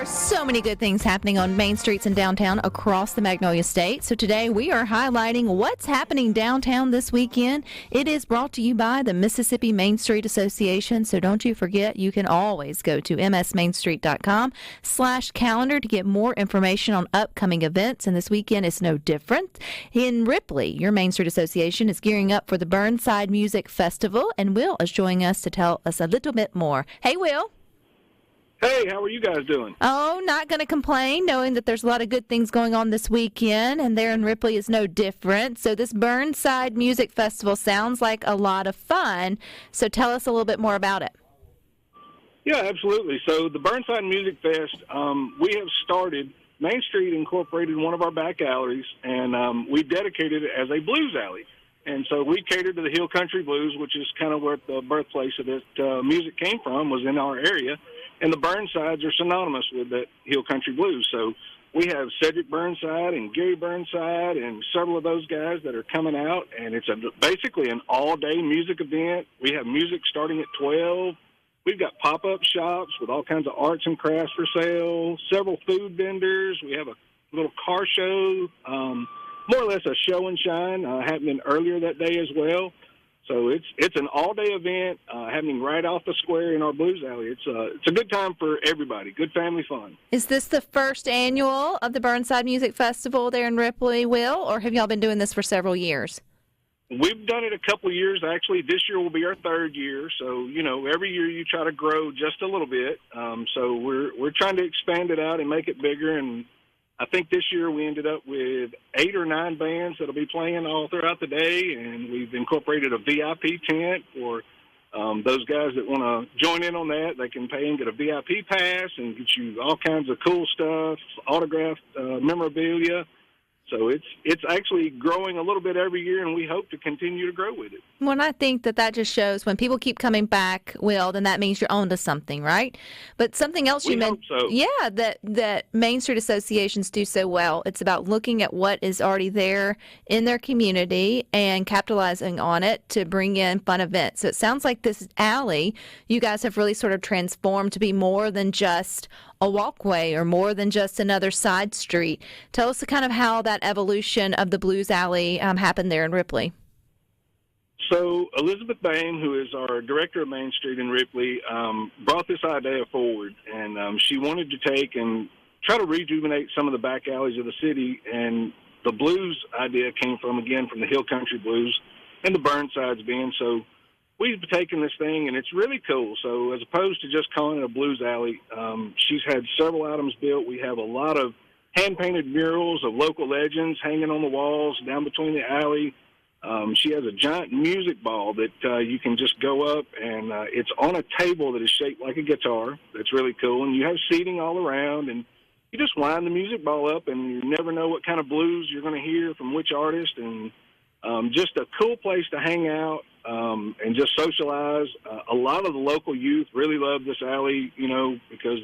are so many good things happening on main streets and downtown across the Magnolia State. So today we are highlighting what's happening downtown this weekend. It is brought to you by the Mississippi Main Street Association. So don't you forget, you can always go to msmainstreet.com/calendar to get more information on upcoming events. And this weekend is no different. In Ripley, your Main Street Association is gearing up for the Burnside Music Festival. And Will is joining us to tell us a little bit more. Hey, Will. Hey, how are you guys doing? Oh, not going to complain, knowing that there's a lot of good things going on this weekend, and there in Ripley is no different. So this Burnside Music Festival sounds like a lot of fun. So tell us a little bit more about it. Yeah, absolutely. So the Burnside Music Fest, we have started. Main Street incorporated one of our back alleys, and we dedicated it as a blues alley. And so we catered to the Hill Country Blues, which is kind of where the birthplace of this music came from, was in our area. And the Burnsides are synonymous with that Hill Country Blues. So we have Cedric Burnside and Gary Burnside and several of those guys that are coming out. And it's basically an all-day music event. We have music starting at 12. We've got pop-up shops with all kinds of arts and crafts for sale, several food vendors. We have a little car show, more or less a show and shine happening earlier that day as well. So it's an all-day event happening right off the square in our blues alley. It's a good time for everybody, good family fun. Is this the first annual of the Burnside Music Festival there in Ripley, Will, or have y'all been doing this for several years? We've done it a couple of years, actually. This year will be our third year. So, every year you try to grow just a little bit. So we're trying to expand it out and make it bigger. And I think this year we ended up with 8 or 9 bands that'll be playing all throughout the day, and we've incorporated a VIP tent for those guys that want to join in on that. They can pay and get a VIP pass and get you all kinds of cool stuff, autographed memorabilia. So it's actually growing a little bit every year, and we hope to continue to grow with it. Well, I think that just shows when people keep coming back, Will, then that means you're on to something, right? But something else you mentioned, so. Yeah, that Main Street associations do so well. It's about looking at what is already there in their community and capitalizing on it to bring in fun events. So it sounds like this alley, you guys have really sort of transformed to be more than just a walkway or more than just another side street. Tell us kind of how that evolution of the Blues Alley happened there in Ripley. So Elizabeth Bain, who is our director of Main Street in Ripley, brought this idea forward, and she wanted to take and try to rejuvenate some of the back alleys of the city, and the blues idea came from the Hill Country Blues and the Burnsides band. So we've taken this thing, and it's really cool. So as opposed to just calling it a blues alley, she's had several items built. We have a lot of hand-painted murals of local legends hanging on the walls down between the alley. She has a giant music ball that you can just go up, and it's on a table that is shaped like a guitar. That's really cool. And you have seating all around, and you just wind the music ball up, and you never know what kind of blues you're going to hear from which artist. And just a cool place to hang out and just socialize. A lot of the local youth really love this alley, because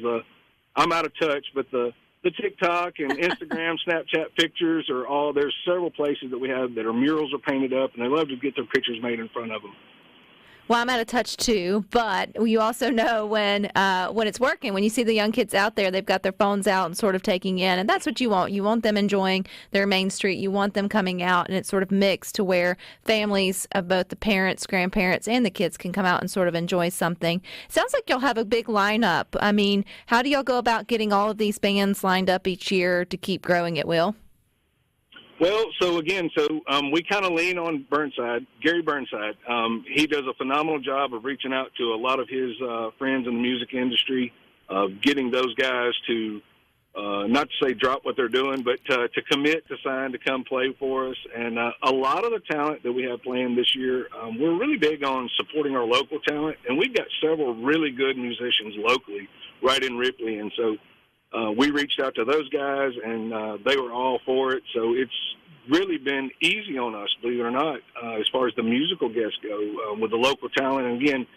I'm out of touch, but the TikTok and Instagram, Snapchat pictures there's several places that we have that are murals are painted up, and they love to get their pictures made in front of them. Well, I'm out of touch too, but you also know when it's working, when you see the young kids out there, they've got their phones out and sort of taking in, and that's what you want. You want them enjoying their Main Street. You want them coming out, and it's sort of mixed to where families of both the parents, grandparents, and the kids can come out and sort of enjoy something. Sounds like y'all have a big lineup. I mean, how do y'all go about getting all of these bands lined up each year to keep growing it, Will? Well, we kind of lean on Burnside, Gary Burnside. He does a phenomenal job of reaching out to a lot of his friends in the music industry, getting those guys to, not to say drop what they're doing, but to commit to sign to come play for us. And a lot of the talent that we have playing this year, we're really big on supporting our local talent, and we've got several really good musicians locally right in Ripley. And so we reached out to those guys, and they were all for it. So it's really been easy on us, believe it or not, as far as the musical guests go with the local talent. And again,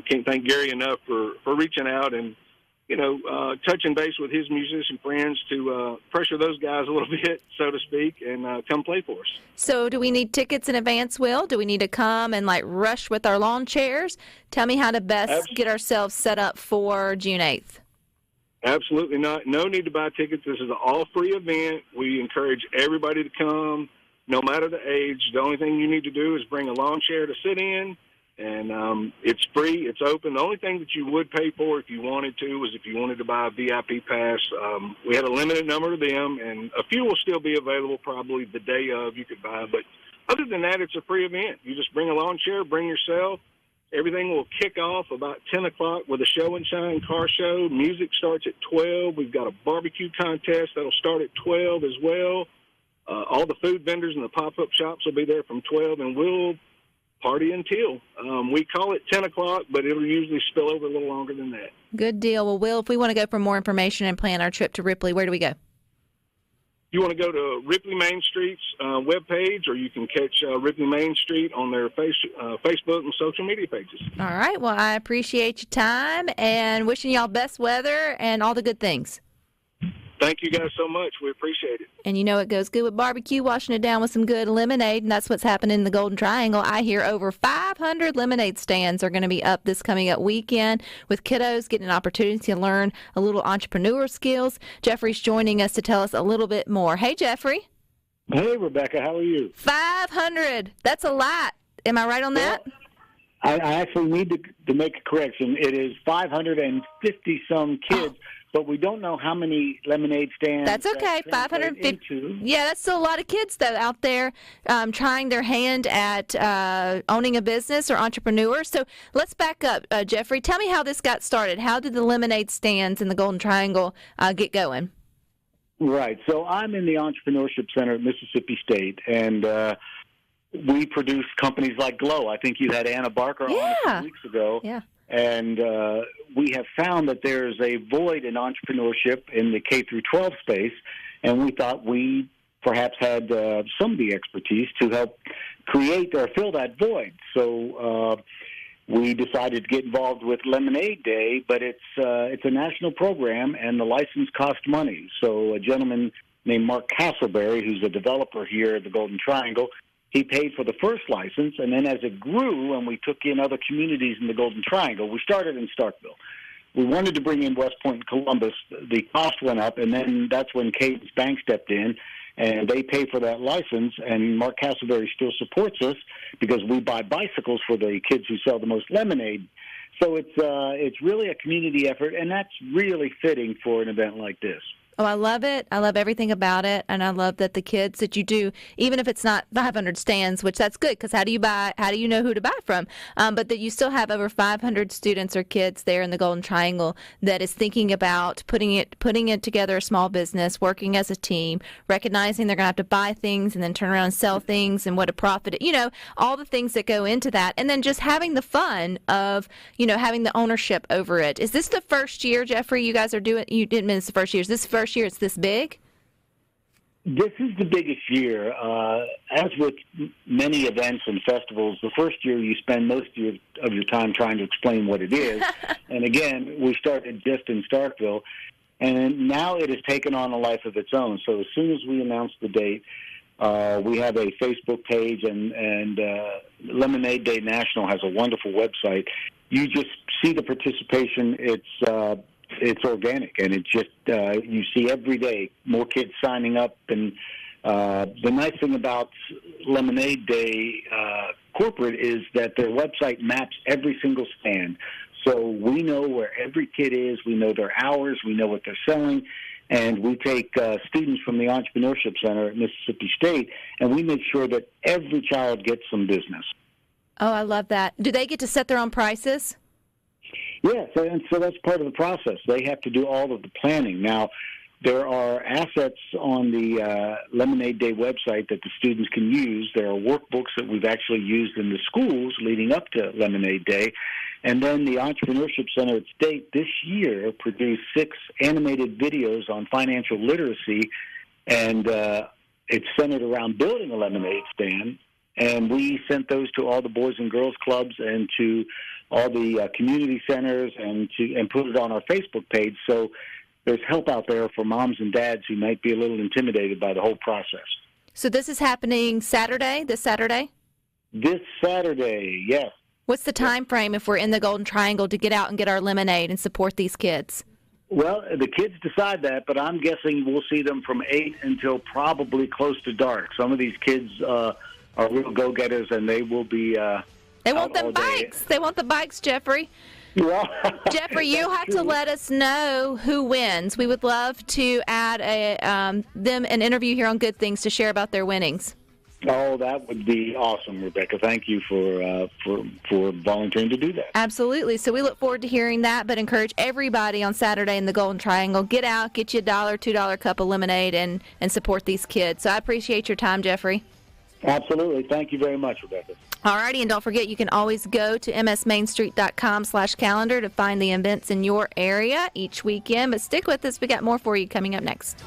can't thank Gary enough for reaching out and, touching base with his musician friends to pressure those guys a little bit, so to speak, and come play for us. So do we need tickets in advance, Will? Do we need to come and rush with our lawn chairs? Tell me how to best get ourselves set up for June 8th. Absolutely not. No need to buy tickets. This is an all-free event. We encourage everybody to come, no matter the age. The only thing you need to do is bring a lawn chair to sit in, and it's free. It's open. The only thing that you would pay for if you wanted to was if you wanted to buy a VIP pass. We had a limited number of them, and a few will still be available probably the day of you could buy. But other than that, it's a free event. You just bring a lawn chair, bring yourself. Everything will kick off about 10 o'clock with a show and shine car show. Music starts at 12. We've got a barbecue contest that'll start at 12 as well. All the food vendors and the pop-up shops will be there from 12, and we'll party until. We call it 10 o'clock, but it'll usually spill over a little longer than that. Good deal. Well, Will, if we want to go for more information and plan our trip to Ripley, where do we go? You want to go to Ripley Main Street's webpage, or you can catch Ripley Main Street on their Facebook and social media pages. All right. Well, I appreciate your time and wishing y'all best weather and all the good things. Thank you guys so much. We appreciate it. And you know it goes good with barbecue, washing it down with some good lemonade, and that's what's happening in the Golden Triangle. I hear over 500 lemonade stands are going to be up this coming up weekend with kiddos getting an opportunity to learn a little entrepreneur skills. Jeffrey's joining us to tell us a little bit more. Hey, Jeffrey. Hey, Rebecca. How are you? 500. That's a lot. Am I right on that? I actually need to make a correction. It is 550-some kids. But we don't know how many lemonade stands. That's okay. 550. Yeah, that's still a lot of kids, though, out there trying their hand at owning a business or entrepreneurs. So let's back up, Jeffrey. Tell me how this got started. How did the lemonade stands in the Golden Triangle get going? Right. So I'm in the Entrepreneurship Center at Mississippi State, and we produce companies like Glow. I think you had Anna Barker on a few weeks ago. Yeah. And we have found that there's a void in entrepreneurship in the K-12 space, and we thought we perhaps had some of the expertise to help create or fill that void. So we decided to get involved with Lemonade Day, but it's a national program, and the license costs money. So a gentleman named Mark Castleberry, who's a developer here at the Golden Triangle, he paid for the first license, and then as it grew and we took in other communities in the Golden Triangle, we started in Starkville. We wanted to bring in West Point and Columbus. The cost went up, and then that's when Cadence Bank stepped in, and they pay for that license, and Mark Castleberry still supports us because we buy bicycles for the kids who sell the most lemonade. So it's really a community effort, and that's really fitting for an event like this. Oh, I love it. I love everything about it. And I love that the kids that you do, even if it's not 500 stands, which that's good because how do you know who to buy from? But that you still have over 500 students or kids there in the Golden Triangle that is thinking about putting it together, a small business, working as a team, recognizing they're going to have to buy things and then turn around and sell things and what a profit, all the things that go into that. And then just having the fun of, having the ownership over it. Is this the first year, Jeffrey, you guys are doing, you didn't mean it's the first year. Is this the first year it's this big? This is the biggest year. As with many events and festivals, the first year you spend most of your time trying to explain what it is. And again, we started just in Starkville, and now it has taken on a life of its own. So as soon as we announce the date, we have a Facebook page, and Lemonade Day National has a wonderful website. You just see the participation. It's organic, and it's just you see every day more kids signing up. And the nice thing about Lemonade Day corporate is that their website maps every single stand. So we know where every kid is, we know their hours, we know what they're selling, and we take students from the Entrepreneurship Center at Mississippi State, and we make sure that every child gets some business. Oh, I love that. Do they get to set their own prices? Yes, and so that's part of the process. They have to do all of the planning. Now, there are assets on the Lemonade Day website that the students can use. There are workbooks that we've actually used in the schools leading up to Lemonade Day. And then the Entrepreneurship Center at State this year produced 6 animated videos on financial literacy, and it's centered around building a lemonade stand. And we sent those to all the Boys and Girls Clubs and to all the community centers and put it on our Facebook page. So there's help out there for moms and dads who might be a little intimidated by the whole process. So this is happening Saturday, this Saturday? This Saturday, yes. What's the time frame if we're in the Golden Triangle to get out and get our lemonade and support these kids? Well, the kids decide that, but I'm guessing we'll see them from 8 until probably close to dark. Some of these kids are real go-getters, and they will be They want them bikes. They want the bikes, Jeffrey. Well, Jeffrey, you have to let us know who wins. We would love to add them an interview here on Good Things to share about their winnings. Oh, that would be awesome, Rebecca. Thank you for volunteering to do that. Absolutely. So we look forward to hearing that, but encourage everybody on Saturday in the Golden Triangle, get out, get you $1, $2 cup of lemonade, and support these kids. So I appreciate your time, Jeffrey. Absolutely. Thank you very much, Rebecca. All righty, and don't forget, you can always go to msmainstreet.com/calendar to find the events in your area each weekend. But stick with us. We got more for you coming up next.